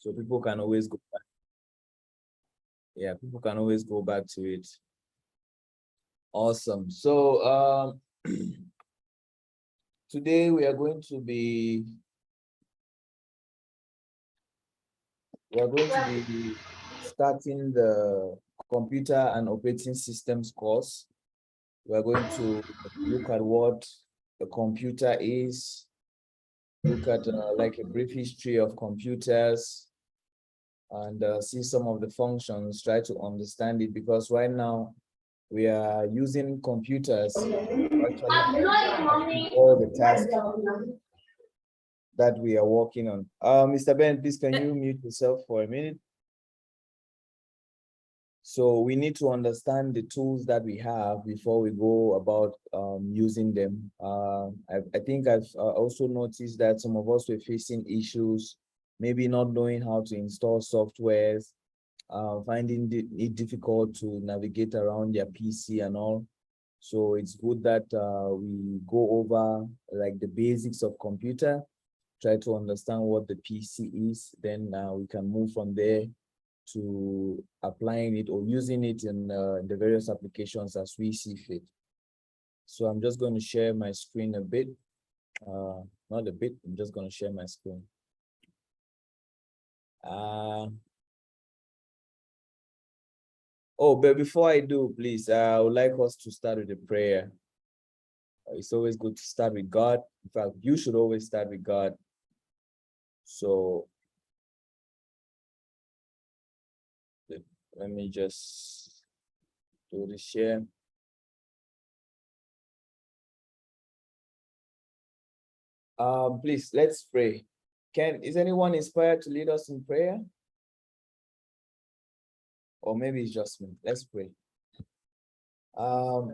So people can always go back. Yeah, people can always go back to it. Awesome. So today we are going to be starting the computer and operating systems course. We are going to look at what a computer is, look at like a brief history of computers, and see some of the functions, try to understand it, because right now we are using computers to actually all the tasks that we are working on. Mr. Ben, please can you mute yourself for a minute? So we need to understand the tools that we have before we go about using them. I think I've also noticed that some of us were facing issues, maybe not knowing how to install softwares, finding it difficult to navigate around their PC and all. So it's good that we go over like the basics of computer, try to understand what the PC is, then we can move from there to applying it or using it in the various applications as we see fit. So I'm just going to share my screen a bit. Not a bit, I'm just going to share my screen. Oh, but before I do, please, I would like us to start with a prayer. It's always good to start with God. In fact, you should always start with God. So let me just do the share. Please, let's pray. Is anyone inspired to lead us in prayer? Or maybe it's just me. Let's pray. Our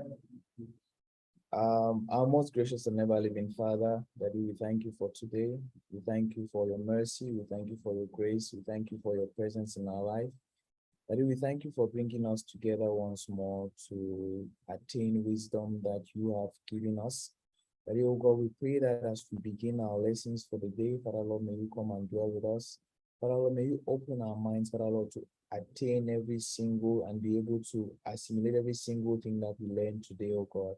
most gracious and ever living Father, Daddy, we thank you for today. We thank you for your mercy. We thank you for your grace. We thank you for your presence in our life. Daddy, we thank you for bringing us together once more to attain wisdom that you have given us. Daddy, oh God, we pray that as we begin our lessons for the day, Father Lord, may you come and dwell with us. Father Lord, may you open our minds, Father Lord, to attain every single and be able to assimilate every single thing that we learn today, oh God.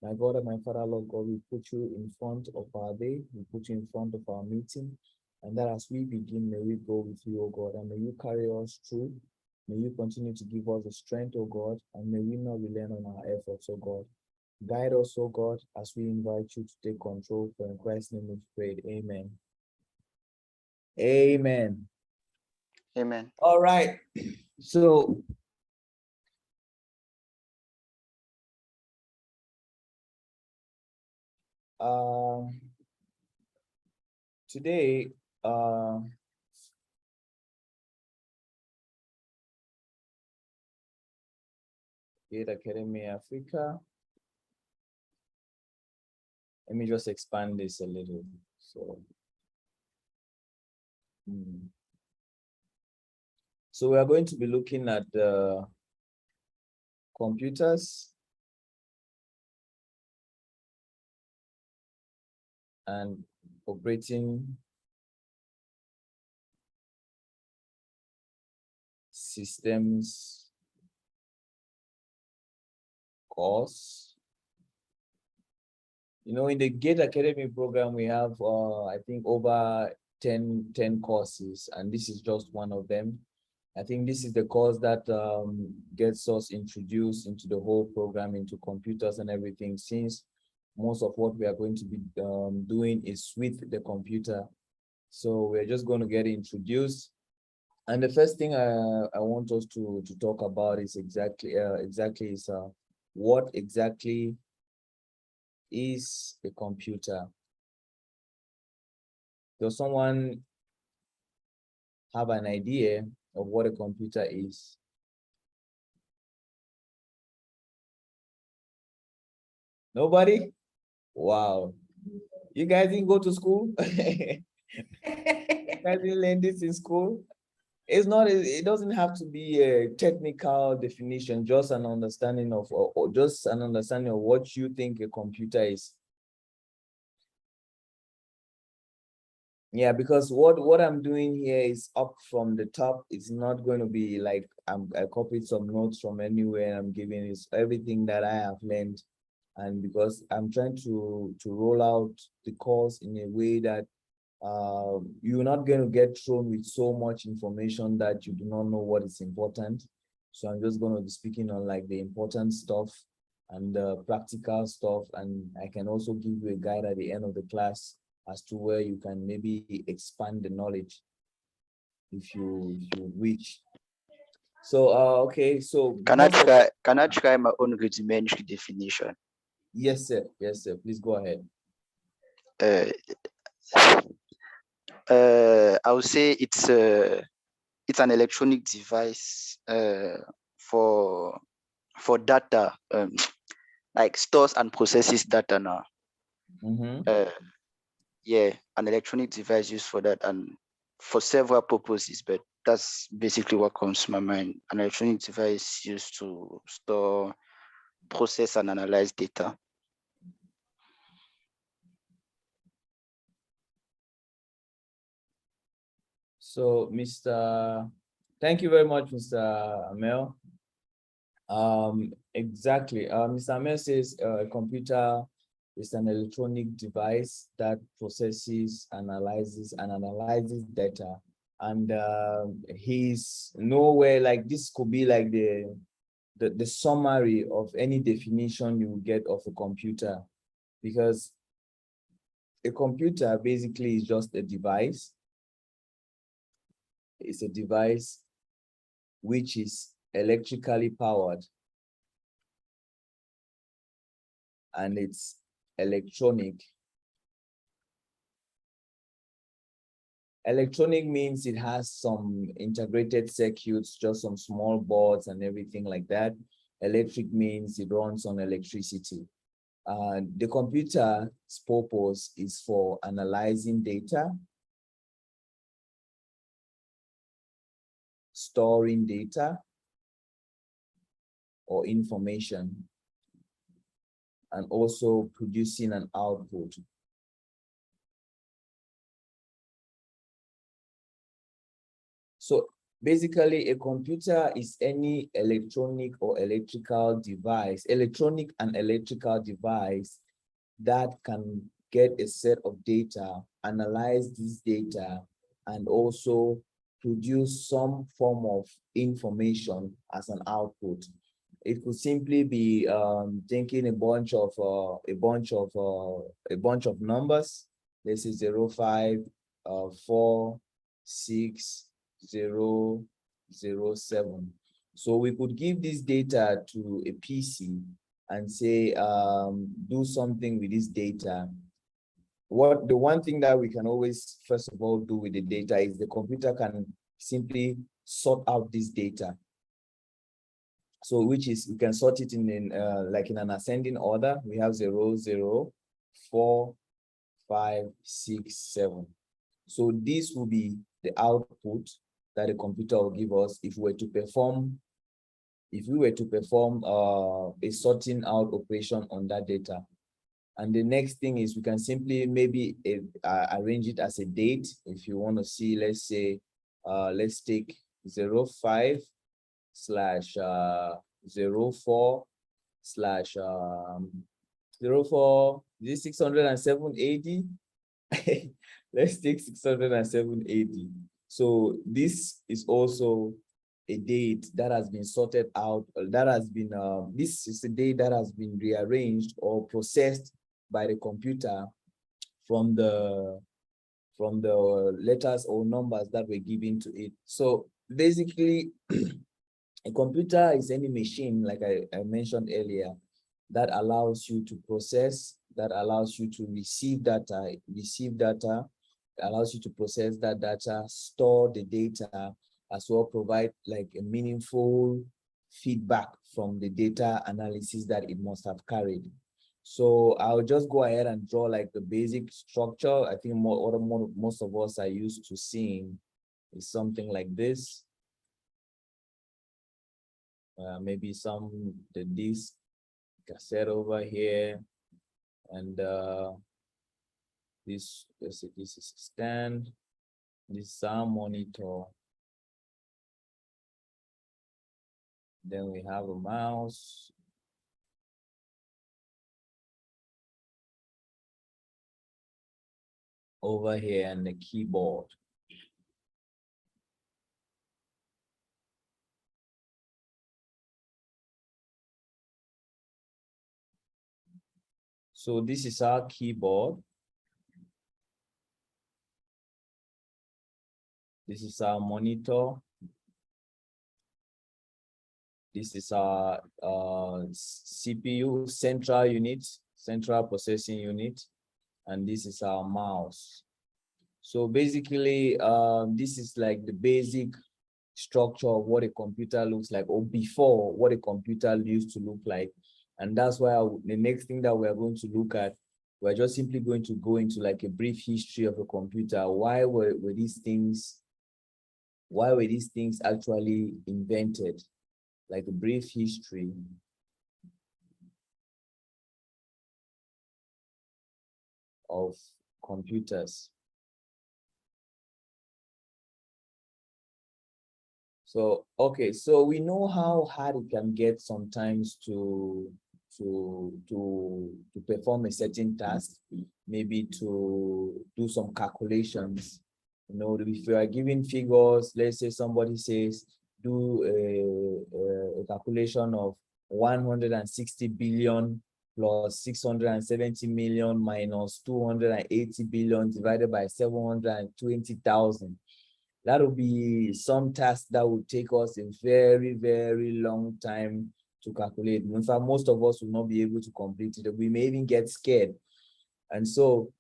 My God and my Father, Lord God, we put you in front of our day, we put you in front of our meeting, and that as we begin, may we go with you, oh God, and may you carry us through. May you continue to give us the strength, oh God, and may we not rely on our efforts, oh God. Guide us, oh God, as we invite you to take control. For in Christ's name we pray. Amen. Amen. Amen. All right. So today Gate Academy Africa. Let me just expand this a little. So we are going to be looking at the computers and operating systems course. You know, in the Gate Academy program, we have, I think, over 10 courses, and this is just one of them. I think this is the course that gets us introduced into the whole program, into computers and everything, since most of what we are going to be doing is with the computer. So we're just going to get introduced. And the first thing I want us to talk about is what exactly is a computer. Does someone have an idea of what a computer is? Nobody? Wow. You guys didn't go to school? You guys didn't learn this in school? It doesn't have to be a technical definition, just an understanding of, or just an understanding of what you think a computer is. Yeah, because what I'm doing here is up from the top. It's not going to be like I copied some notes from anywhere. I'm giving is everything that I have learned, and because I'm trying to roll out the course in a way that you're not going to get thrown with so much information that you do not know what is important. So I'm just going to be speaking on like the important stuff and the practical stuff, and I can also give you a guide at the end of the class as to where you can maybe expand the knowledge if you wish. So okay, so most of Can I try my own rudimentary definition? yes sir, yes sir, please go ahead. Uh, I would say it's an electronic device for data, like stores and processes data now. Uh, yeah, an electronic device used for that and for several purposes, but that's basically what comes to my mind. An electronic device used to store, process, and analyze data. So thank you very much, Mr. Amel. Exactly. Mr. Amel says a computer is an electronic device that processes, analyzes data. And he's nowhere like this could be like the summary of any definition you get of a computer, because a computer basically is just a device. It's a device which is electrically powered, and it's electronic. Electronic means it has some integrated circuits, just some small boards and everything like that. Electric means it runs on electricity. The computer's purpose is for analyzing data, storing data or information, and also producing an output. So basically, a computer is any electronic or electrical device, electronic and electrical device that can get a set of data, analyze this data, and also produce some form of information as an output. It could simply be taking a bunch of numbers. This is 0, 5, 4, 6, 0, 0, 7. So we could give this data to a PC and say, do something with this data. The one thing that we can always, first of all, do with the data is the computer can simply sort out this data. So which is, we can sort it in like in an ascending order. We have 0, 0, 4, 5, 6, 7. So this will be the output that the computer will give us if we were to perform a sorting out operation on that data. And the next thing is we can simply maybe arrange it as a date. If you want to see, let's say, let's take 05 slash 04 slash 04, is it 607 AD? Let's take 607 AD. So this is also a date that has been sorted out, that has been, this is a date that has been rearranged or processed by the computer from the letters or numbers that were given to it. So basically, a computer is any machine, like I mentioned earlier, that allows you to process, that allows you to receive data, allows you to process that data, store the data, as well provide like a meaningful feedback from the data analysis that it must have carried. So I'll just go ahead and draw like the basic structure. I think most of us are used to seeing is something like this. Maybe the disk cassette over here, and This, let's say this is a stand, this is our monitor. Then we have a mouse. Over here and the keyboard. So this is our keyboard. This is our monitor. This is our CPU, central unit, central processing unit, and this is our mouse. So basically, this is like the basic structure of what a computer looks like, or before what a computer used to look like. And that's why the next thing that we're going to look at, we're just simply going to go into like a brief history of a computer. Why were these things actually invented? Like a brief history of computers. So, okay, so we know how hard it can get sometimes to perform a certain task, maybe to do some calculations. You know, if you are giving figures, let's say somebody says, do a calculation of 160 billion plus 670 million minus 280 billion divided by 720,000. That will be some task that will take us a very, very long time to calculate. In fact, most of us will not be able to complete it. We may even get scared. And so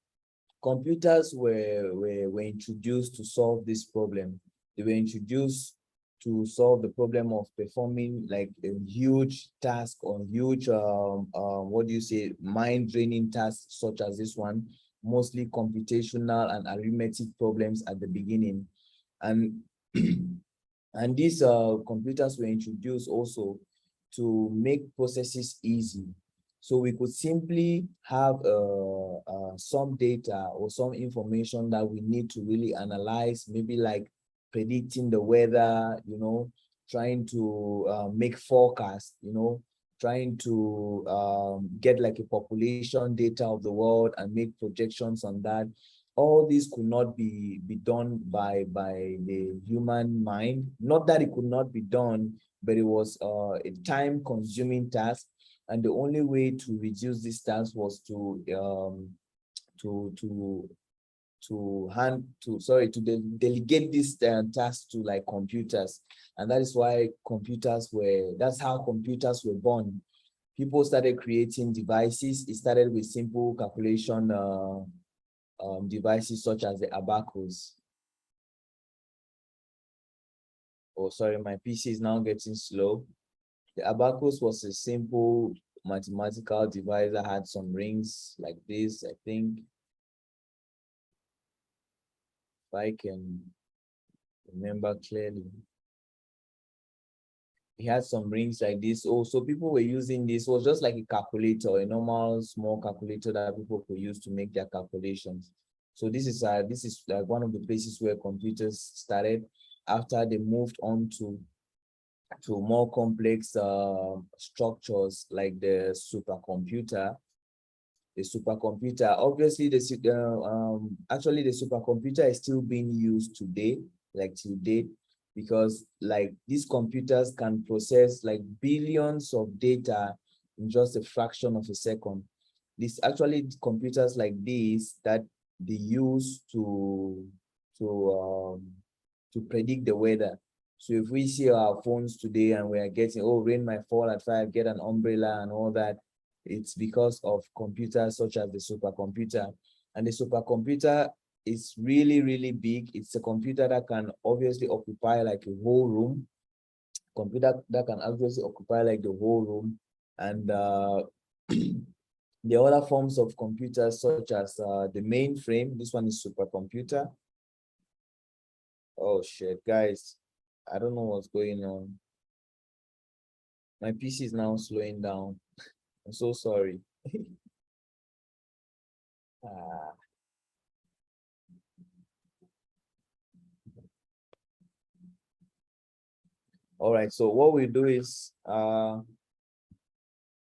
computers were introduced to solve this problem. They were introduced to solve the problem of performing like a huge task or huge, mind-draining tasks such as this one, mostly computational and arithmetic problems at the beginning. And and these computers were introduced also to make processes easy. So we could simply have some data or some information that we need to really analyze, maybe like predicting the weather, you know, trying to make forecasts, you know, trying to get like a population data of the world and make projections on that. All this could not be done by the human mind. Not that it could not be done, but it was a time-consuming task, and the only way to reduce this task was to delegate this task to like computers. And that is why that's how computers were born. People started creating devices. It started with simple calculation devices such as the abacus. Oh, sorry, my PC is now getting slow. The abacus was a simple mathematical device that had some rings like this, I think. If I can remember clearly. It had some rings like this. Also, people were using this. It was just like a calculator, a normal small calculator that people could use to make their calculations. So this is like one of the places where computers started after they moved on to more complex structures like the supercomputer. The supercomputer, obviously, actually the supercomputer is still being used today, like to date, because like these computers can process like billions of data in just a fraction of a second. This actually computers like this that they use to to predict the weather. So if we see our phones today and we are getting, oh, rain might fall at 5, get an umbrella and all that, it's because of computers such as the supercomputer. And the supercomputer is really, really big. It's a computer that can obviously occupy like a whole room. Computer that can obviously occupy like the whole room. And the other forms of computers such as the mainframe, this one is supercomputer. Oh shit, guys, I don't know what's going on. My PC is now slowing down. I'm so sorry. All right, so what we do is what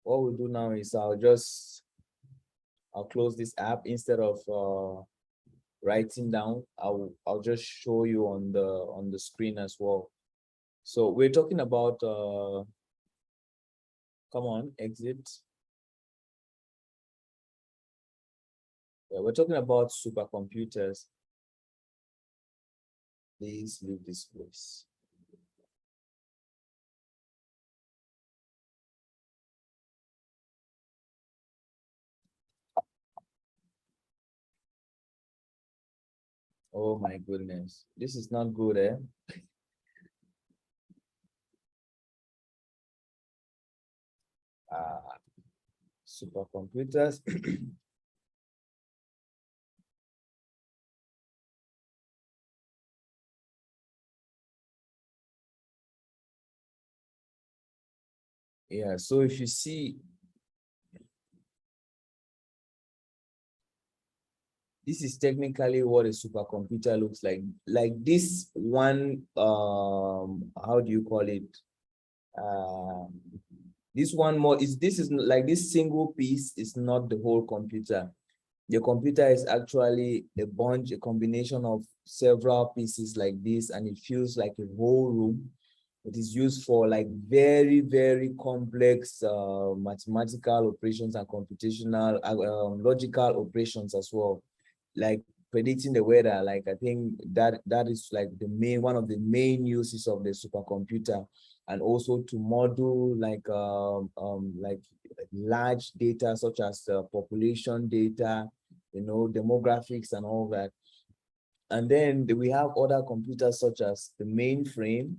we'll do now is I'll close this app instead of writing down. I'll just show you on the screen as well. So we're talking about come on, exit. Yeah, we're talking about supercomputers. Please leave this place. Oh my goodness, this is not good, eh? Supercomputers. Yeah, so if you see, this is technically what a supercomputer looks like. Like this one, how do you call it? This one more is this is like this single piece is not the whole computer. The computer is actually a combination of several pieces like this, and it feels like a whole room. It is used for like very, very complex mathematical operations and computational logical operations as well, like predicting the weather. Like I think that is like the main one of the main uses of the supercomputer, and also to model like large data such as population data, demographics and all that. And then we have other computers such as the mainframe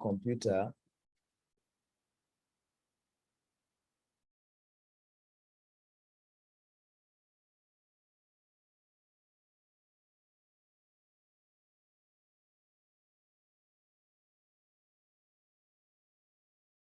computer.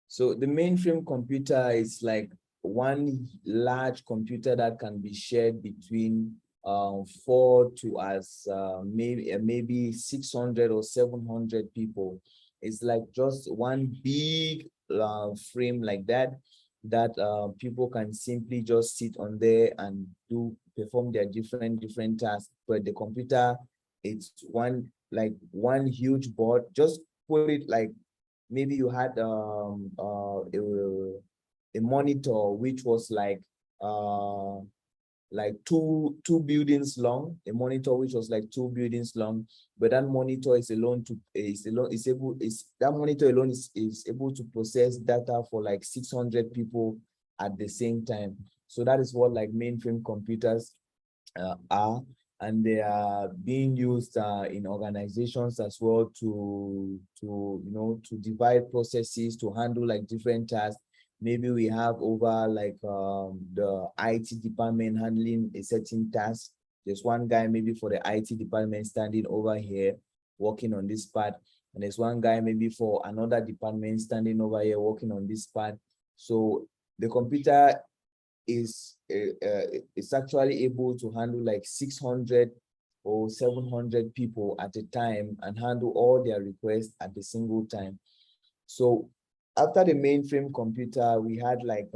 So the mainframe computer is like one large computer that can be shared between 4 to as maybe 600 or 700 people. It's like just one big frame like that people can simply just sit on there and perform their different tasks. But the computer, it's one huge board. Just put it like maybe you had a monitor which was like two buildings long, a monitor which was like 2 buildings long, but that monitor that monitor alone is able to process data for like 600 people at the same time. So that is what like mainframe computers are, and they are being used in organizations as well to divide processes, to handle like different tasks. Maybe we have over like the IT department handling a certain task. There's one guy maybe for the IT department standing over here working on this part, and there's one guy maybe for another department standing over here working on this part. So the computer is actually able to handle like 600 or 700 people at a time and handle all their requests at the single time. So after the mainframe computer, we had like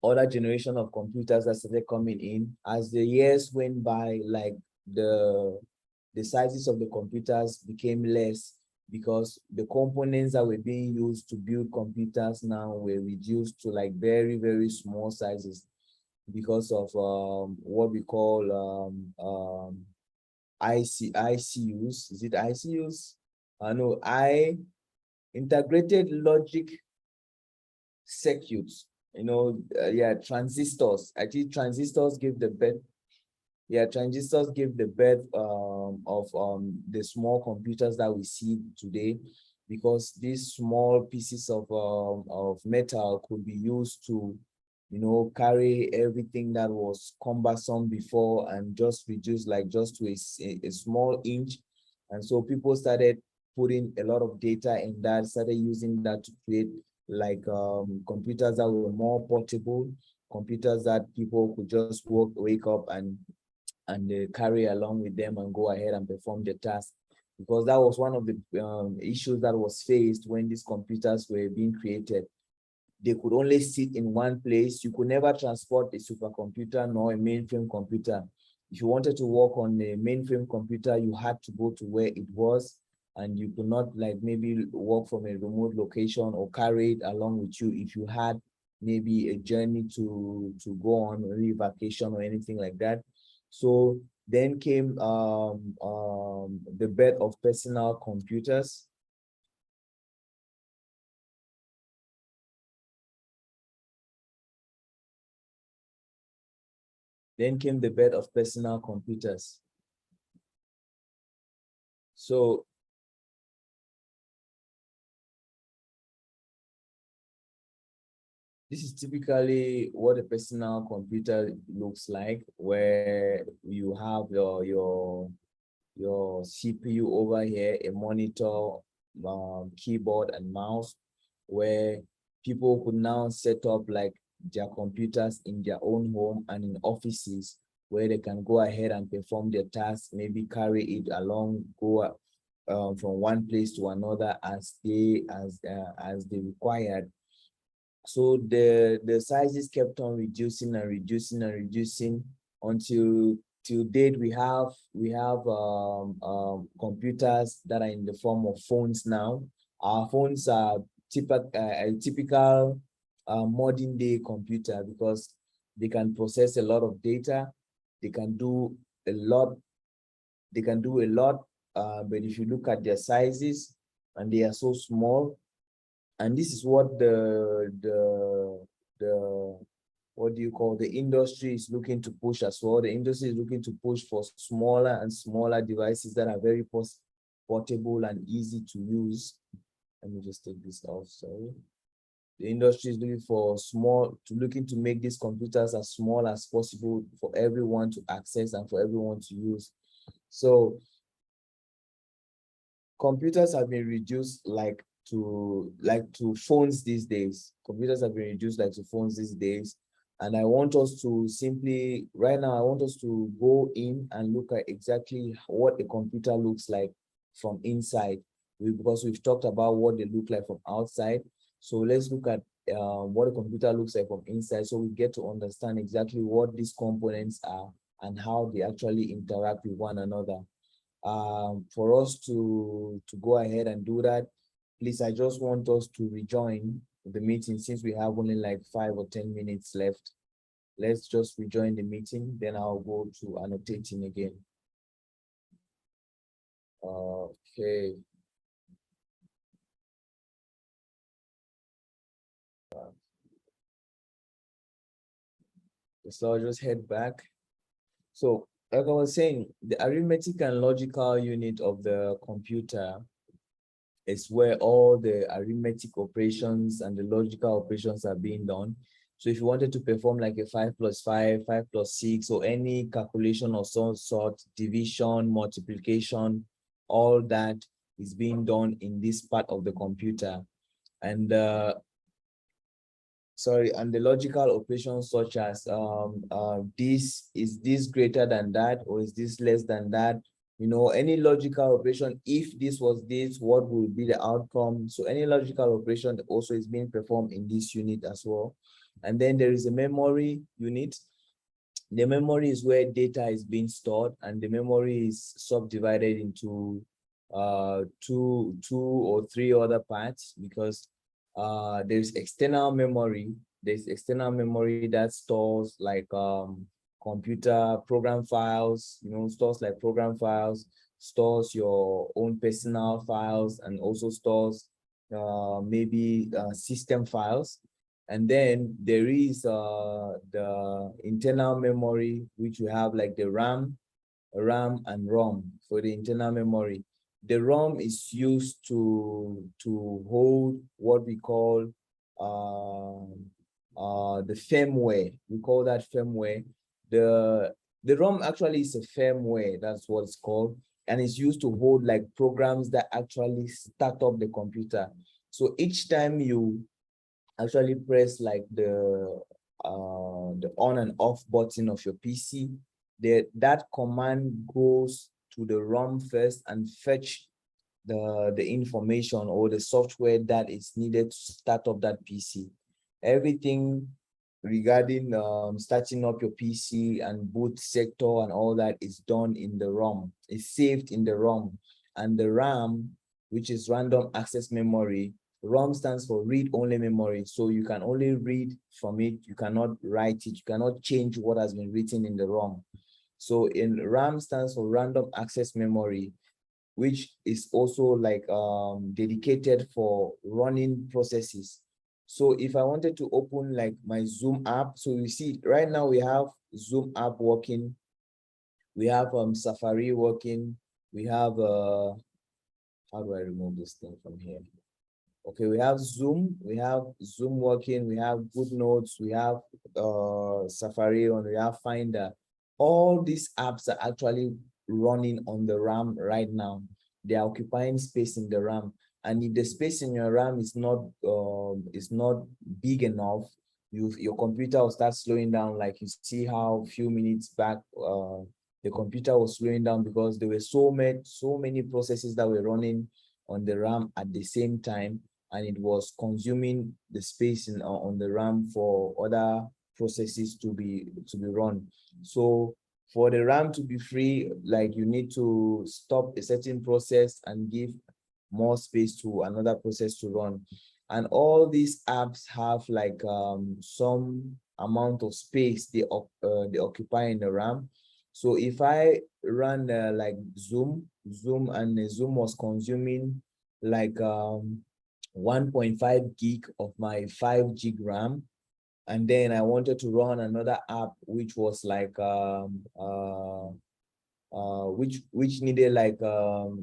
other generation of computers that started coming in. As the years went by, like the sizes of the computers became less, because the components that were being used to build computers now were reduced to like very, very small sizes because of what we call ICUs. Is it ICUs? No, integrated logic circuits. Yeah, transistors. I think transistors give the birth. Yeah, transistors give the birth of the small computers that we see today, because these small pieces of metal could be used to, carry everything that was cumbersome before and just reduce like just to a small inch. And so people started putting a lot of data in that, started using that to create like computers that were more portable, computers that people could just wake up and carry along with them and go ahead and perform the task. because that was one of the issues that was faced when these computers were being created. They could only sit in one place. You could never transport a supercomputer nor a mainframe computer. If you wanted to work on a mainframe computer, you had to go to where it was, and you could not like maybe work from a remote location or carry it along with you if you had maybe a journey to go on, maybe vacation or anything like that. So then came the birth of personal computers. Then came the birth of personal computers. So this is typically what a personal computer looks like, where you have your CPU over here, a monitor, keyboard and mouse, where people could now set up like their computers in their own home and in offices where they can go ahead and perform their tasks, maybe carry it along, go from one place to another as they required. So the sizes kept on reducing and reducing and reducing until till date we have computers that are in the form of phones now. Our phones are a typical modern day computer because they can process a lot of data. They can do a lot. They can do a lot. But if you look at their sizes, and they are so small, and this is what the what do you call, the industry is looking to push as well. The industry is looking to push for smaller and smaller devices that are very portable and easy to use. Let me just take this off, sorry. The industry is looking to make these computers as small as possible for everyone to access and for everyone to use. So computers have been reduced to phones these days. Computers have been reduced like to phones these days. And I want us to simply, right now, I want us to go in and look at exactly what a computer looks like from inside. Because we've talked about what they look like from outside. So let's look at what a computer looks like from inside, so we get to understand exactly what these components are and how they actually interact with one another. For us to go ahead and do that, please, I just want us to rejoin the meeting since we have only like 5 or 10 minutes left. Let's just rejoin the meeting, then I'll go to annotating again. Okay. So I'll just head back. So like I was saying, the arithmetic and logical unit of the computer is where all the arithmetic operations and the logical operations are being done. So if you wanted to perform like a 5 plus 5, 5 plus 6, or any calculation of some sort, division, multiplication, all that is being done in this part of the computer. And and the logical operations such as is this greater than that, or is this less than that? You know, any logical operation, if this was this, what will be the outcome? So any logical operation also is being performed in this unit as well. And then there is a memory unit. The memory is where data is being stored, and the memory is subdivided into two or three other parts, because there's external memory. There's external memory that stores like computer program files, stores like program files, stores your own personal files, and also stores maybe system files. And then there is the internal memory, which you have like the RAM and ROM for the internal memory. The ROM is used to hold what we call the firmware. We call that firmware. The ROM actually is a firmware, that's what it's called, and it's used to hold like programs that actually start up the computer. So each time you actually press like the on and off button of your PC, that command goes to the ROM first and fetch the information or the software that is needed to start up that PC. Everything regarding starting up your PC and boot sector and all that is done in the ROM. It's saved in the ROM. And the RAM, which is random access memory, ROM stands for read-only memory. So you can only read from it. You cannot write it. You cannot change what has been written in the ROM. So in RAM stands for random access memory, which is also like dedicated for running processes. So if I wanted to open like my Zoom app, so you see right now we have Zoom app working, we have Safari working, we have how do I remove this thing from here? Okay, we have Zoom working, we have GoodNotes, we have Safari, and we have Finder. All these apps are actually running on the RAM right now. They are occupying space in the RAM. And if the space in your RAM is not big enough, your computer will start slowing down. Like you see how a few minutes back, the computer was slowing down because there were so many processes that were running on the RAM at the same time, and it was consuming the space on the RAM for other processes to be run. So for the RAM to be free, like you need to stop a certain process and give more space to another process to run. And all these apps have like some amount of space they occupy in the RAM. So if I run like Zoom, and Zoom was consuming like 1.5 gig of my 5 gig RAM, and then I wanted to run another app which was like which needed like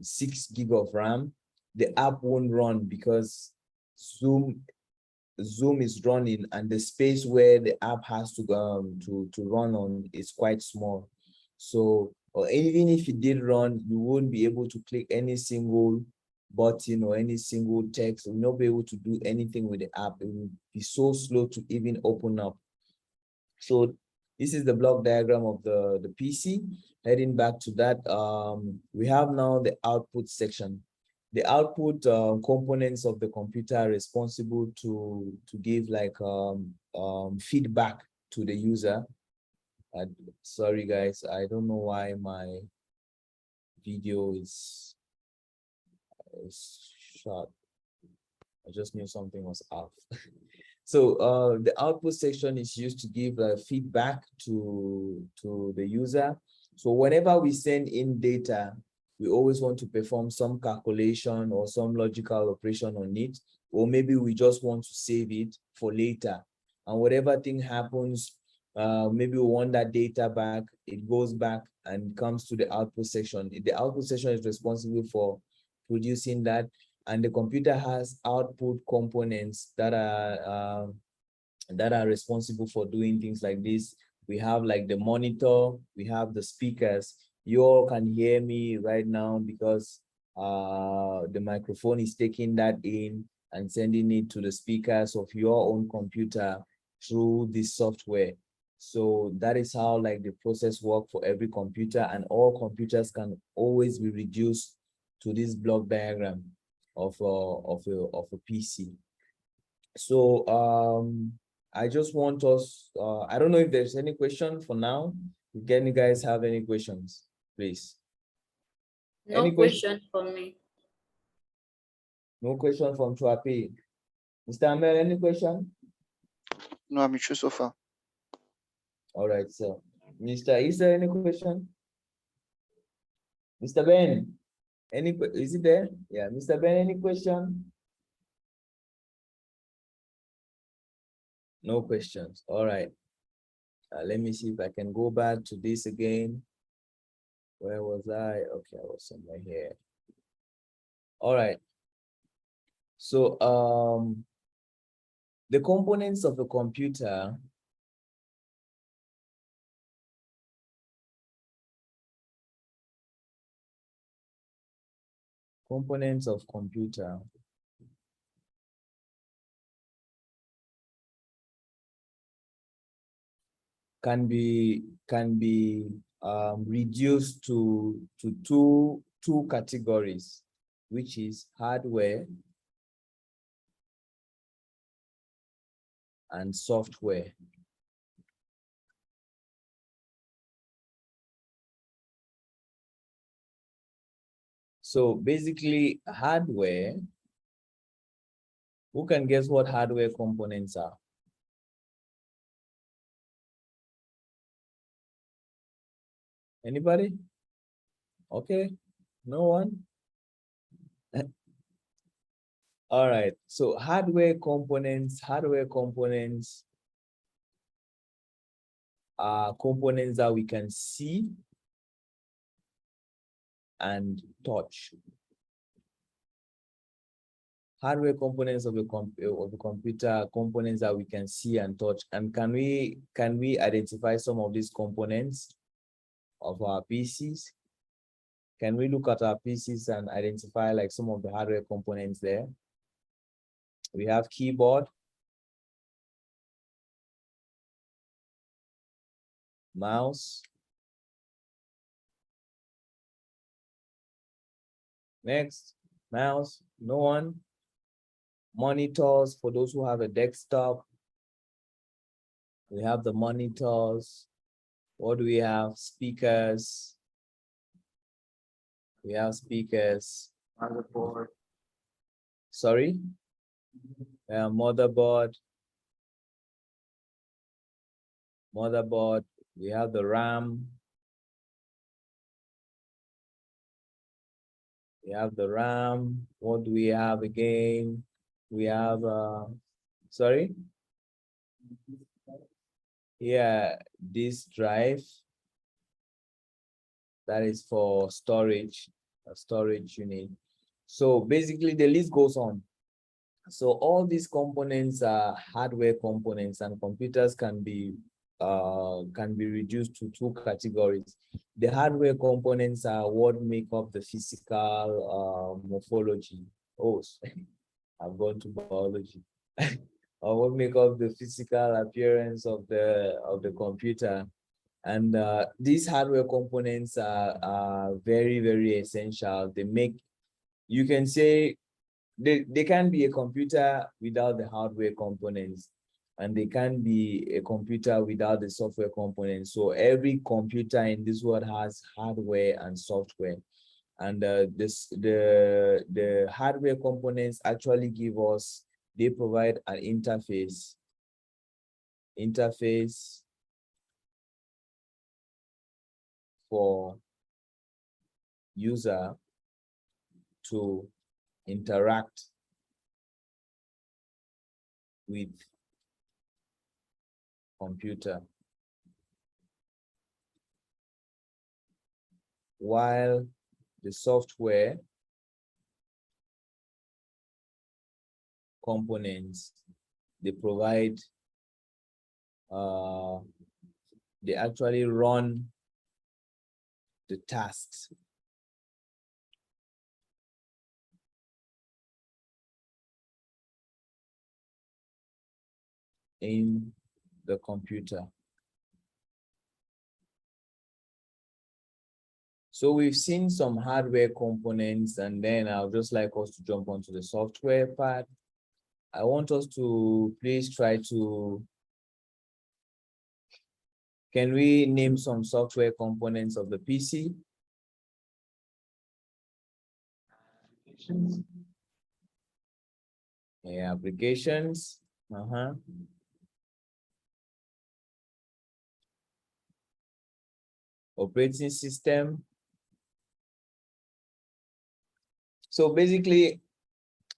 6 gig of RAM, the app won't run because Zoom is running and the space where the app has to run on is quite small. So, or even if it did run, you wouldn't be able to click any single button or any single text. You'll not be able to do anything with the app. It will be so slow to even open up. So this is the block diagram of the PC. Heading back to that, we have now the output section. The output components of the computer are responsible to give like feedback to the user. Sorry guys, I don't know why my video is short. I just knew something was off. So the output section is used to give feedback to the user. So whenever we send in data, we always want to perform some calculation or some logical operation on it, or maybe we just want to save it for later. And whatever thing happens, maybe we want that data back, it goes back and comes to the output section. The output section is responsible for producing that, and the computer has output components that are responsible for doing things like this. We have like the monitor, we have the speakers. You all can hear me right now because the microphone is taking that in and sending it to the speakers of your own computer through this software. So that is how like the process works for every computer, and all computers can always be reduced to this block diagram of a PC. So I just want us, I don't know if there's any question for now. If any guys have any questions, please. No question for me. No question from Chuapi. Mr. Amel, any question? No, I'm sure so far. All right, so Mr. Isa, any question? Mr. Ben, is it there? Yeah, Mr. Ben, any question? No questions. All right. Let me see if I can go back to this again. Where was I? Okay, I was somewhere here. All right. So the components of a computer can be reduced to two categories. which is hardware and software. So basically, hardware, who can guess what hardware components are? Anybody? Okay, no one? All right, so hardware components are components that we can see and touch. Hardware components of the computer, components that we can see and touch. And can we identify some of these components of our PCs? Can we look at our PCs and identify like some of the hardware components there? We have keyboard, mouse. Next, mouse, no one. Monitors, for those who have a desktop. We have the monitors. What do we have? Speakers. We have speakers. Motherboard. Sorry? Motherboard. Motherboard. We have the RAM. We have the RAM. What do we have again? We have, sorry? Yeah, disk drive. That is for storage, a storage unit. So basically the list goes on. So all these components are hardware components, and computers can be reduced to two categories. The hardware components are what make up the physical morphology. Oh, I've gone to biology. Or what make up the physical appearance of the computer. And these hardware components are very, very essential. They make, you can say, they can be a computer without the hardware components, and they can be a computer without the software components. So every computer in this world has hardware and software. And the hardware components actually give us, they provide an interface for user to interact with computer, while the software components, they provide, they actually run the tasks in the computer. So we've seen some hardware components, and then I'll just like us to jump onto the software part. I want us to please try to, can we name some software components of the PC? Yeah, applications. Operating system. So basically,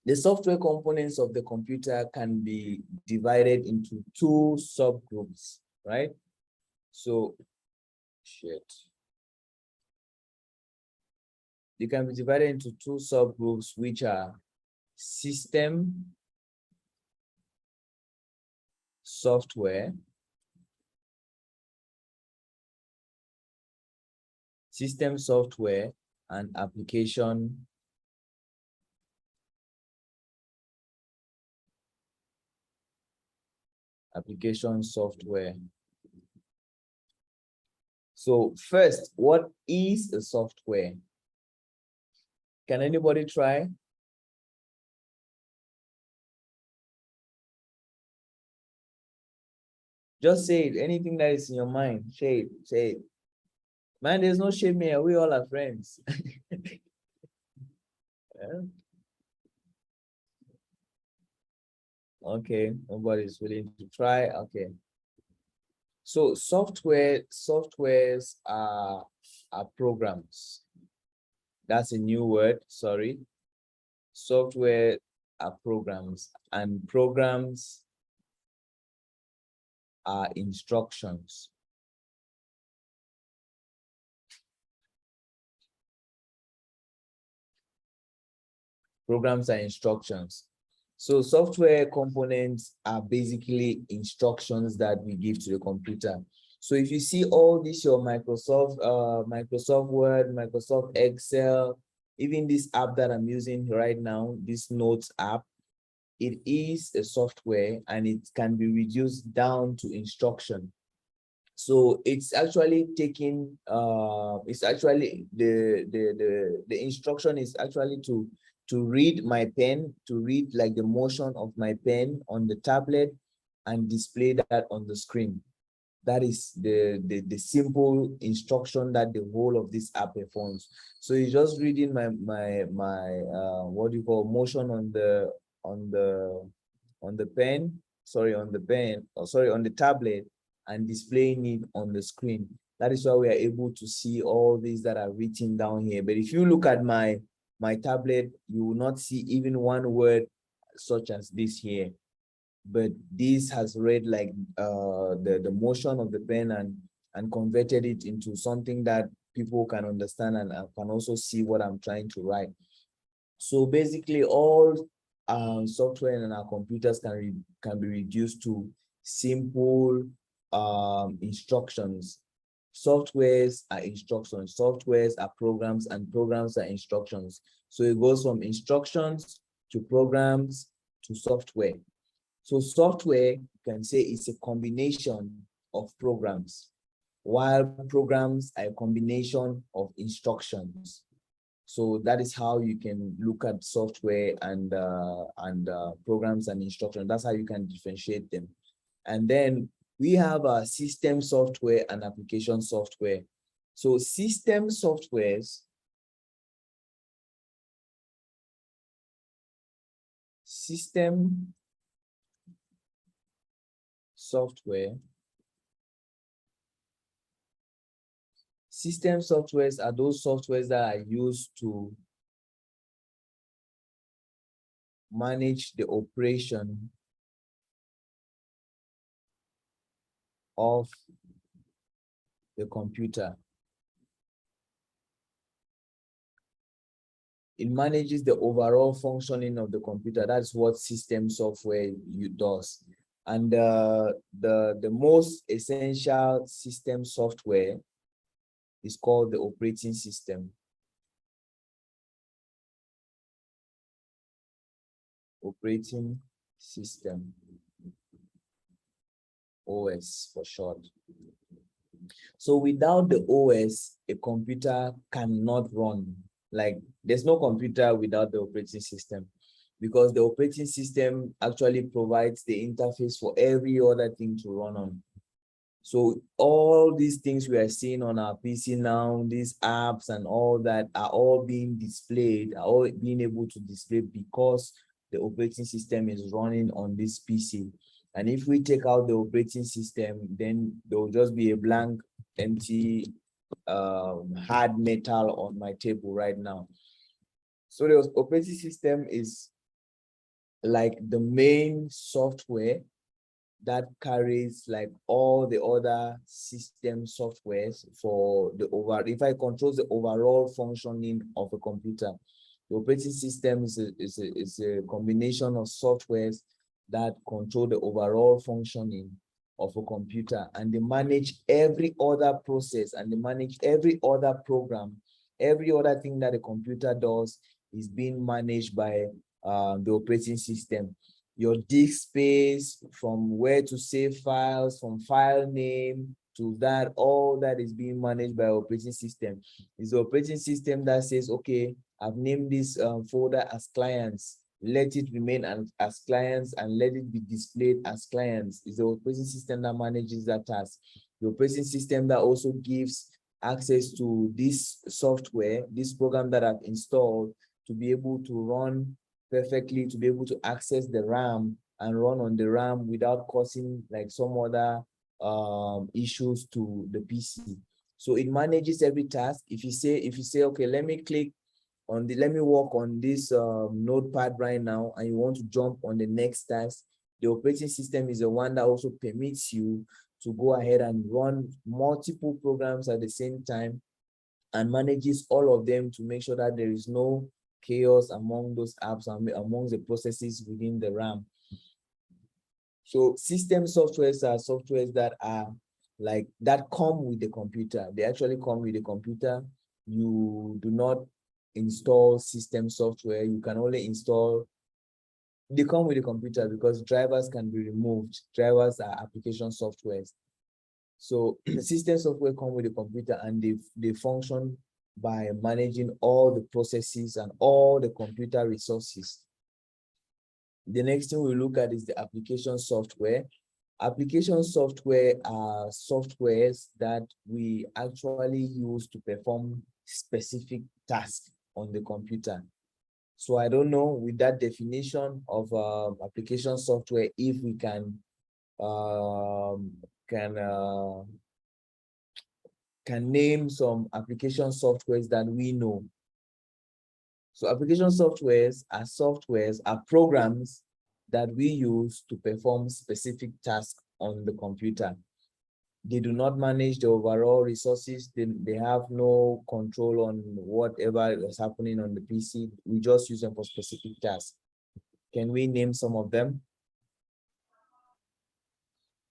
the software components of the computer can be divided into two subgroups, right? So, they can be divided into two subgroups, which are system software, and application software. So first, what is a software? Can anybody try? Just say it. Anything that is in your mind, say it. Man, there's no shame here. We all are friends. Yeah. Okay, nobody's willing to try. Okay. So softwares are programs. That's a new word, sorry. Software are programs, and programs are instructions. Programs are instructions. So software components are basically instructions that we give to the computer. So if you see all this, your Microsoft Word, Microsoft Excel, even this app that I'm using right now, this Notes app, it is a software and it can be reduced down to instruction. So it's actually taking it's actually the instruction is actually to read my pen, to read like the motion of my pen on the tablet and display that on the screen. That is the simple instruction that the whole of this app performs. So it's just reading my what do you call motion on the pen, sorry, on the pen, or sorry, on the tablet, and displaying it on the screen. That is why we are able to see all these that are written down here. But if you look at my tablet, you will not see even one word such as this here. But this has read like the motion of the pen and converted it into something that people can understand and can also see what I'm trying to write. So basically, all software in our computers can be reduced to simple instructions. Softwares are instructions, softwares are programs, and programs are instructions. So it goes from instructions to programs to software. So software, you can say, is a combination of programs, while programs are a combination of instructions. So that is how you can look at software and programs and instructions. That's how you can differentiate them. And then we have system software and application software. So system softwares, system software, system softwares are those softwares that are used to manage the operation of the computer. It manages the overall functioning of the computer. That's what system software does. And the most essential system software is called the operating system. Operating system, OS for short. So without the OS, a computer cannot run. Like there's no computer without the operating system, because the operating system actually provides the interface for every other thing to run on. So all these things we are seeing on our PC now, these apps and all that are all being displayed, are all being able to display because the operating system is running on this PC. And if we take out the operating system, then there will just be a blank, empty, hard metal on my table right now. So the operating system is like the main software that carries like all the other system softwares for the if I control the overall functioning of a computer. The operating system is a combination of softwares that control the overall functioning of a computer, and they manage every other process, and they manage every other program. Every other thing that a computer does is being managed by the operating system. Your disk space, from where to save files, from file name to that, all that is being managed by operating system. It's the operating system that says, okay, I've named this folder as clients. Let it remain as clients and let it be displayed as clients. It's the operating system that manages that task. The operating system that also gives access to this software, this program that I've installed, to be able to run perfectly, to be able to access the RAM and run on the RAM without causing like some other issues to the PC. So it manages every task. If you say, okay, let me work on this notepad right now, and you want to jump on the next task, the operating system is the one that also permits you to go ahead and run multiple programs at the same time and manages all of them to make sure that there is no chaos among those apps and among the processes within the RAM. So system softwares are softwares that are like that come with the computer. They actually come with the computer. You do not install system software. You can only install, they come with the computer because drivers can be removed. Drivers are application softwares. So system software come with the computer, and they function by managing all the processes and all the computer resources. The next thing we look at is the application software. Application software are softwares that we actually use to perform specific tasks on the computer. So I don't know, with that definition of application software, if we can name some application softwares that we know. So application softwares are programs that we use to perform specific tasks on the computer. They do not manage the overall resources. They have no control on whatever is happening on the PC. We just use them for specific tasks. Can we name some of them?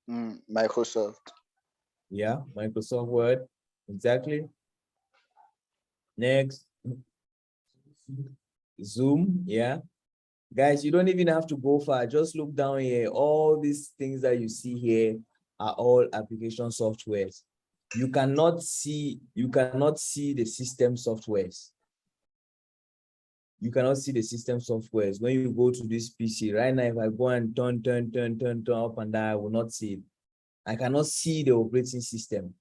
Microsoft. Yeah, Microsoft Word. Exactly. Next. Zoom. Yeah. Guys, you don't even have to go far. Just look down here. All these things that you see here are all application softwares. You cannot see the system softwares. You cannot see the system softwares. When you go to this PC right now, if I go and turn up and down, I will not see it. I cannot see the operating system.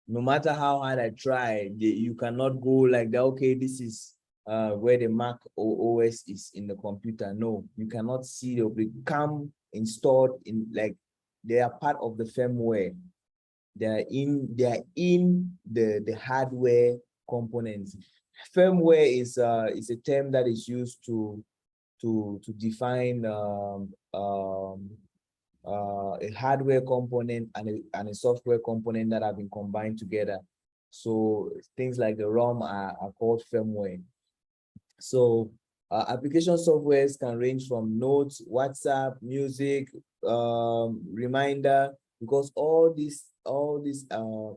No matter how hard I try, you cannot go like that. Okay, this is where the Mac OS is in the computer. No, you cannot see the come installed in, like, they are part of the firmware. They are in the hardware components. Firmware is a term that is used to define a hardware component and a software component that have been combined together. So things like the ROM are called firmware. So application softwares can range from notes, WhatsApp, music, reminder, because all these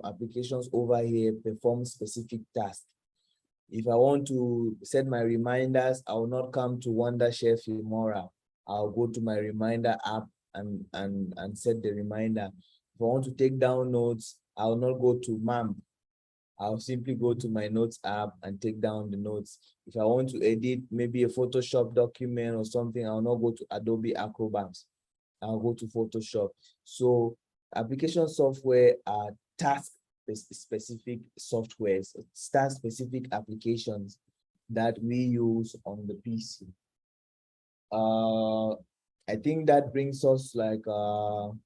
applications over here perform specific tasks. If I want to set my reminders, I will not come to Wondershare Filmora. I'll go to my reminder app and set the reminder. If I want to take down notes, I will not go to MAMP. I'll simply go to my notes app and take down the notes. If I want to edit maybe a Photoshop document or something, I'll not go to Adobe Acrobat. I'll go to Photoshop. So application software are task-specific softwares, task-specific applications that we use on the PC. I think that brings us like to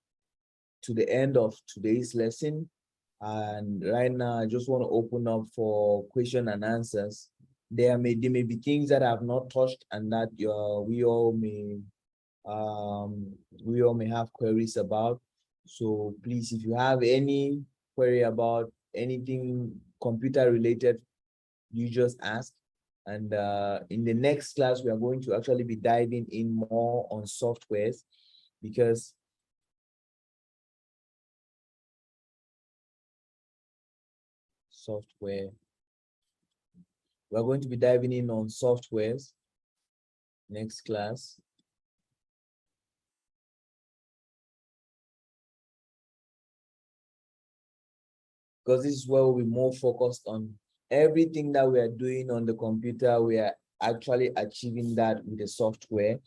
the end of today's lesson. And right now, I just want to open up for question and answers. There may be things that I have not touched and that we all may have queries about. So please, if you have any query about anything computer related, you just ask. And in the next class, we are going to actually be diving in more on softwares, because we're going to be diving in on softwares next class. Because this is where we'll be more focused on everything that we are doing on the computer, we are actually achieving that with the software.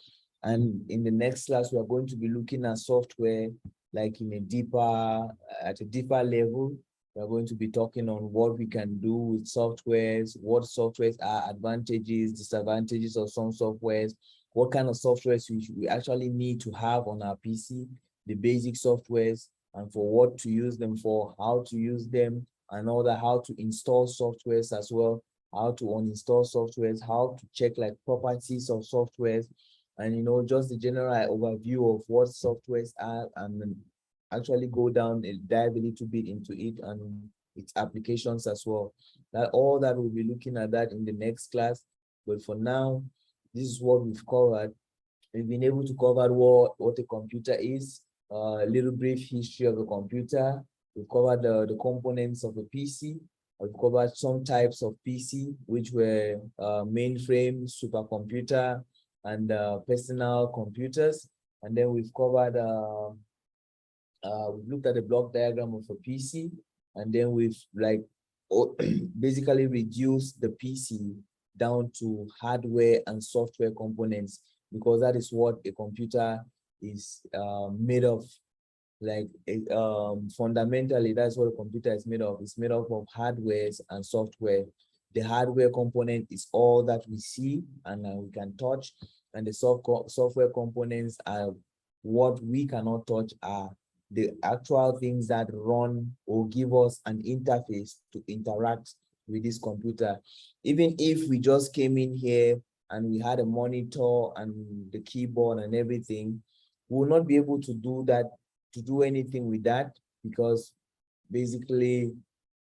And in the next class, we are going to be looking at software like at a deeper level. We're going to be talking on what we can do with softwares, what softwares are advantages, disadvantages of some softwares, what kind of softwares we actually need to have on our PC, the basic softwares, and for what to use them for, how to use them, and all that, how to install softwares as well, how to uninstall softwares, how to check like properties of softwares, and just the general overview of what softwares are, and then actually go down and dive a little bit into it and its applications as well. All that we'll be looking at that in the next class. But for now, this is what we've covered. We've been able to cover what a computer is, a little brief history of a computer. We've covered the components of a PC. We've covered some types of PC, which were mainframe, supercomputer, and personal computers. And then we've covered, we've looked at the block diagram of a PC, and then we've basically reduced the PC down to hardware and software components, because that is what a computer is made of. Fundamentally, that's what a computer is made of. It's made up of hardware and software. The hardware component is all that we see and we can touch, and the software components are what we cannot touch, are the actual things that run or give us an interface to interact with this computer. Even if we just came in here and we had a monitor and the keyboard and everything, we will not be able to do that, to do anything with that, because basically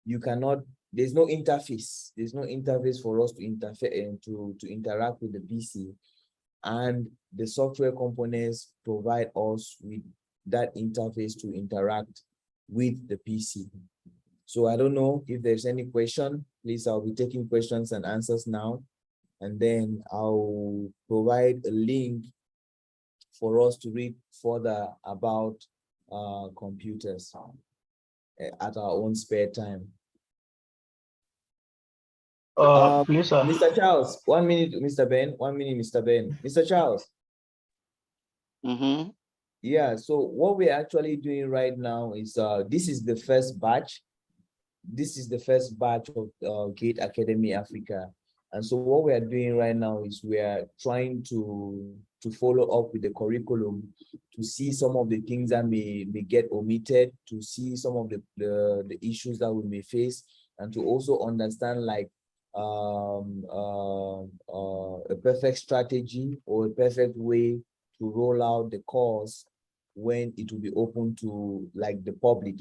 there's no interface. There's no interface for us to interfere and to interact with the PC. And the software components provide us with that interface to interact with the PC. So I don't know if there's any question. Please, I'll be taking questions and answers now. And then I'll provide a link for us to read further about computers at our own spare time. Please, Mr. Charles, 1 minute, Mr. Ben. 1 minute, Mr. Ben. Mr. Charles. Yeah, so what we're actually doing right now is this is the first batch. This is the first batch of Gate Academy Africa. And so what we are doing right now is we are trying to follow up with the curriculum, to see some of the things that may get omitted, to see some of the issues that we may face, and to also understand like a perfect strategy or a perfect way to roll out the course when it will be open to like the public.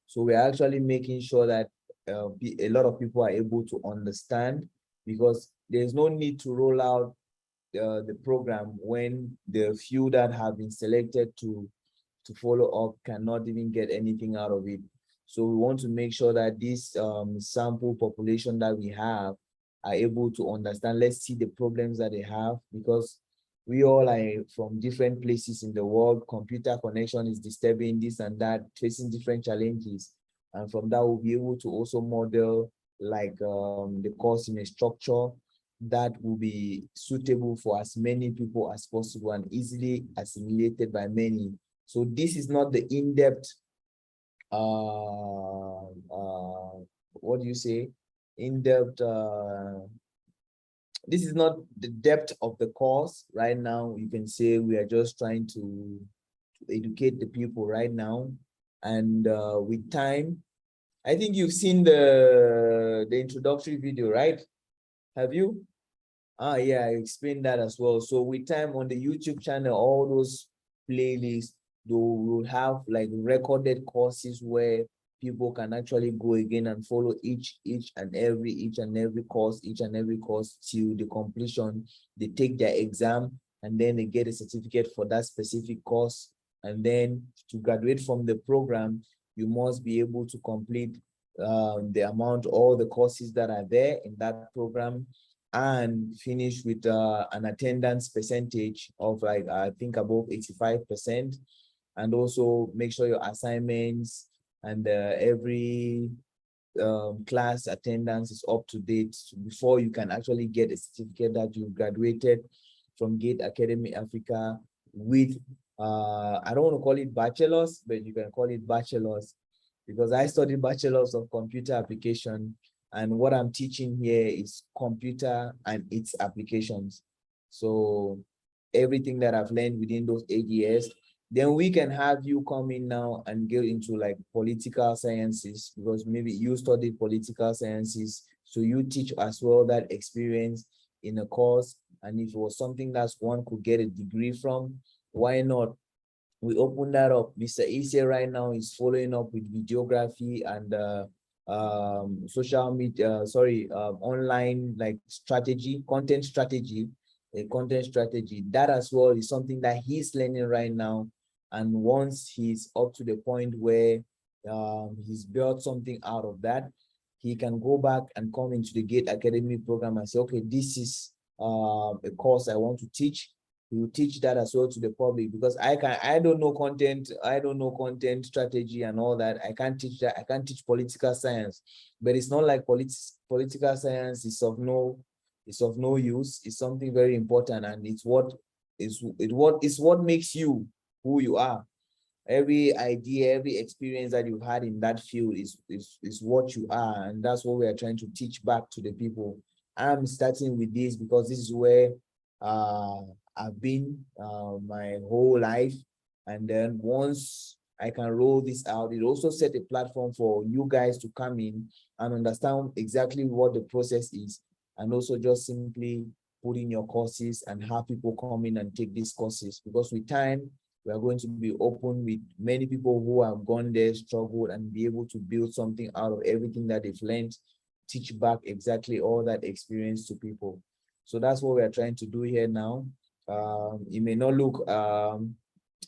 So we're actually making sure that a lot of people are able to understand, because there's no need to roll out the program when the few that have been selected to follow up cannot even get anything out of it. So we want to make sure that this sample population that we have are able to understand. Let's see the problems that they have, because we all are from different places in the world. Computer connection is disturbing, this and that, facing different challenges. And from that, we'll be able to also model like the course in a structure that will be suitable for as many people as possible and easily assimilated by many. So this is not the in-depth, what do you say? In-depth, this is not the depth of the course right now. You can say we are just trying to educate the people right now. And with time, I think you've seen the introductory video, right? Have you? Yeah, I explained that as well. So with time on the YouTube channel, all those playlists, they will have like recorded courses where people can actually go again and follow each and every course till the completion. They take their exam and then they get a certificate for that specific course. And then to graduate from the program, you must be able to complete all the courses that are there in that program, and finish with an attendance percentage of like, I think above 85%. And also make sure your assignments and every class attendance is up to date before you can actually get a certificate that you graduated from Gate Academy Africa with, I don't want to call it bachelor's, but you can call it bachelor's, because I studied bachelor's of computer application, and what I'm teaching here is computer and its applications. So everything that I've learned within those 8 years, then we can have you come in now and get into like political sciences, because maybe you studied political sciences, so you teach as well that experience in a course. And if it was something that one could get a degree from, why not? We open that up. Mr. Ise right now is following up with videography and social media, online like strategy, content strategy, a content strategy. That as well is something that he's learning right now. And once he's up to the point where he's built something out of that, he can go back and come into the Gate Academy program and say, okay, this is a course I want to teach. We will teach that as well to the public, because I don't know content strategy and all that. I can't teach that. I can't teach political science, but it's not like political science is of no use. It's something very important, and it's what makes you who you are. Every idea, every experience that you've had in that field is what you are, and that's what we are trying to teach back to the people. I'm starting with this because this is where I've been my whole life, and then once I can roll this out, it also set a platform for you guys to come in and understand exactly what the process is, and also just simply put in your courses and have people come in and take these courses, because with time we are going to be open with many people who have gone there, struggled, and be able to build something out of everything that they've learned, teach back exactly all that experience to people. So that's what we are trying to do here now. It may not look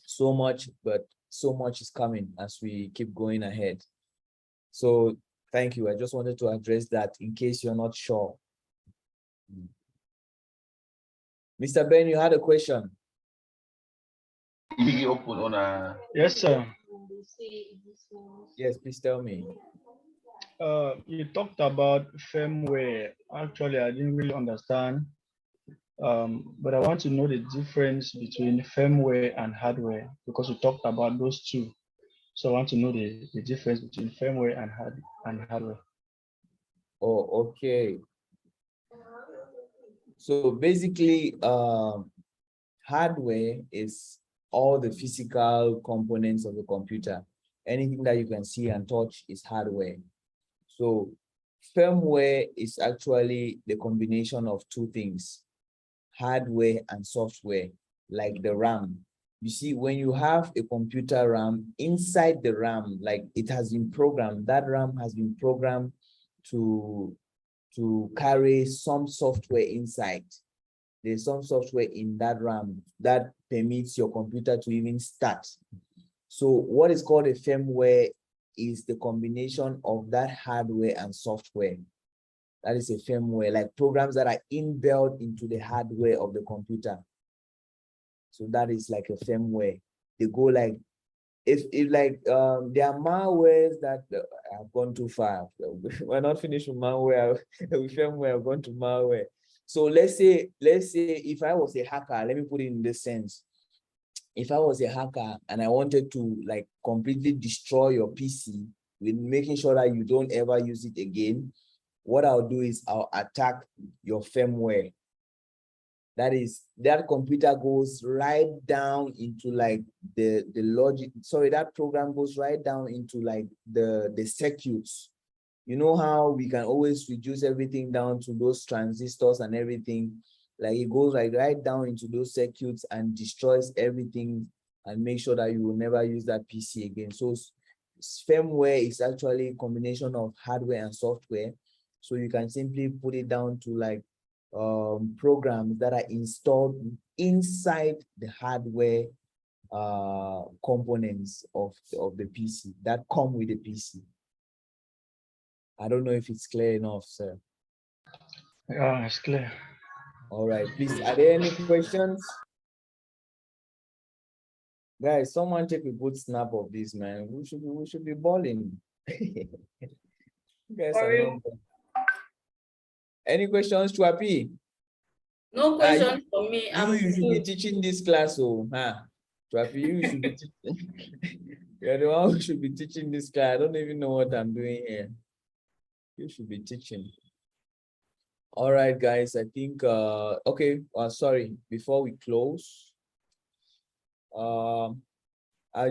so much, but so much is coming as we keep going ahead. So thank you. I just wanted to address that in case you're not sure. Mr. Ben, you had a question. Yes, sir. Yes, please tell me. You talked about firmware. Actually, I didn't really understand, but I want to know the difference between firmware and hardware, because you talked about those two. So I want to know the difference between firmware and hardware. Oh, okay. So basically, hardware is all the physical components of the computer. Anything that you can see and touch is hardware. So firmware is actually the combination of two things, hardware and software, like the RAM. You see, when you have a computer RAM, inside the RAM, like it has been programmed, that RAM has been programmed to carry some software inside. There's some software in that RAM that permits your computer to even start. So what is called a firmware is the combination of that hardware and software. That is a firmware, like programs that are inbuilt into the hardware of the computer. So that is like a firmware. They go like, if like there are malwares that have gone too far. We're not finished with malware. With firmware, I've gone to malware. So let's say if I was a hacker, let me put it in this sense. If I was a hacker and I wanted to like completely destroy your PC with making sure that you don't ever use it again, what I'll do is I'll attack your firmware. That is, that computer goes right down into like the logic. Sorry, that program goes right down into like the circuits. You know how we can always reduce everything down to those transistors and everything. Like it goes like right down into those circuits and destroys everything and make sure that you will never use that PC again. So firmware is actually a combination of hardware and software. So you can simply put it down to like programs that are installed inside the hardware components of the PC that come with the PC. I don't know if it's clear enough, sir. Yeah, it's clear. All right, please, are there any questions? Guys, someone take a good snap of this, man. We should be balling. You guys For are real. not bad. Any questions, Chuapi? No question for me. You should be teaching this class, oh, huh? Chuapi, you should be teaching. You're the one who should be teaching this class. I don't even know what I'm doing here. You should be teaching. All right, guys. I think okay. Sorry. Before we close, I'll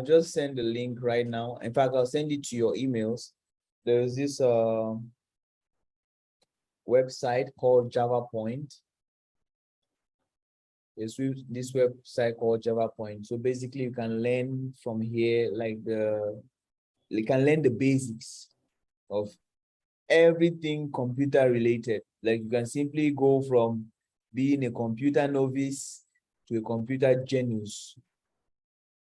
just send the link right now. In fact, I'll send it to your emails. There's this website called Java Point. There's this website called Java Point. So basically, you can learn from here, like you can learn the basics of everything computer related. Like you can simply go from being a computer novice to a computer genius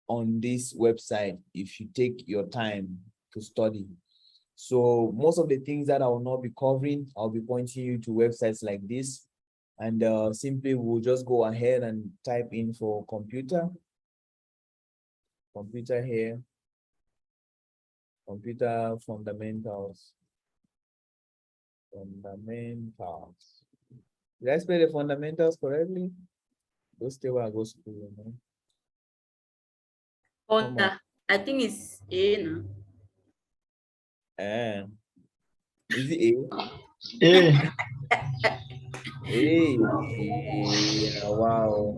on this website if you take your time to study. So most of the things that I will not be covering, I'll be pointing you to websites like this. And simply we'll just go ahead and type in for computer here, computer fundamentals. Did I spell the fundamentals correctly? Go stay where I go school, you know. Honda. I think it's A now. Is it A? Hey, Hey, yeah, wow.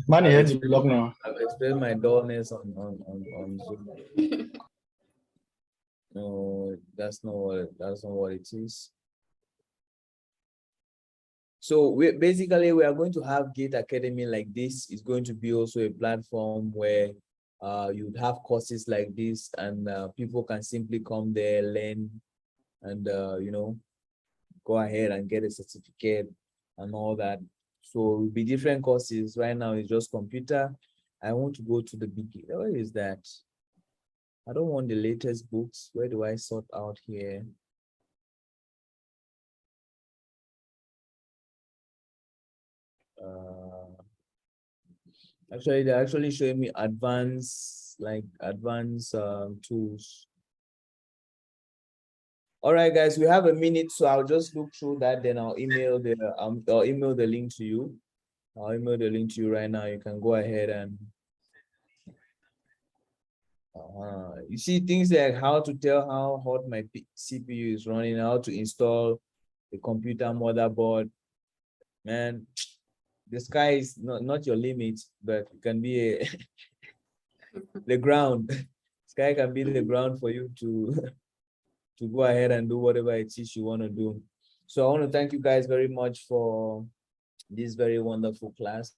man, head to block now. I've expressed my dullness on Zoom. No, that's not what it is. So we are going to have Gate Academy like this. It's going to be also a platform where you'd have courses like this, and people can simply come there, learn, and you know, go ahead and get a certificate and all that. So it will be different courses. Right now it's just computer. I want to go to the beginning. Where is that? I don't want the latest books. Where do I sort out here? Actually, they're actually showing me advanced tools. All right, guys, we have a minute, so I'll just look through that. Then I'll email the link to you. I'll email the link to you right now. You can go ahead and you see things like how to tell how hot my CPU is running, how to install the computer motherboard. Man, the sky is not your limit, but it can be the ground. Sky can be the ground for you to to go ahead and do whatever it is you want to do. So I want to thank you guys very much for this very wonderful class.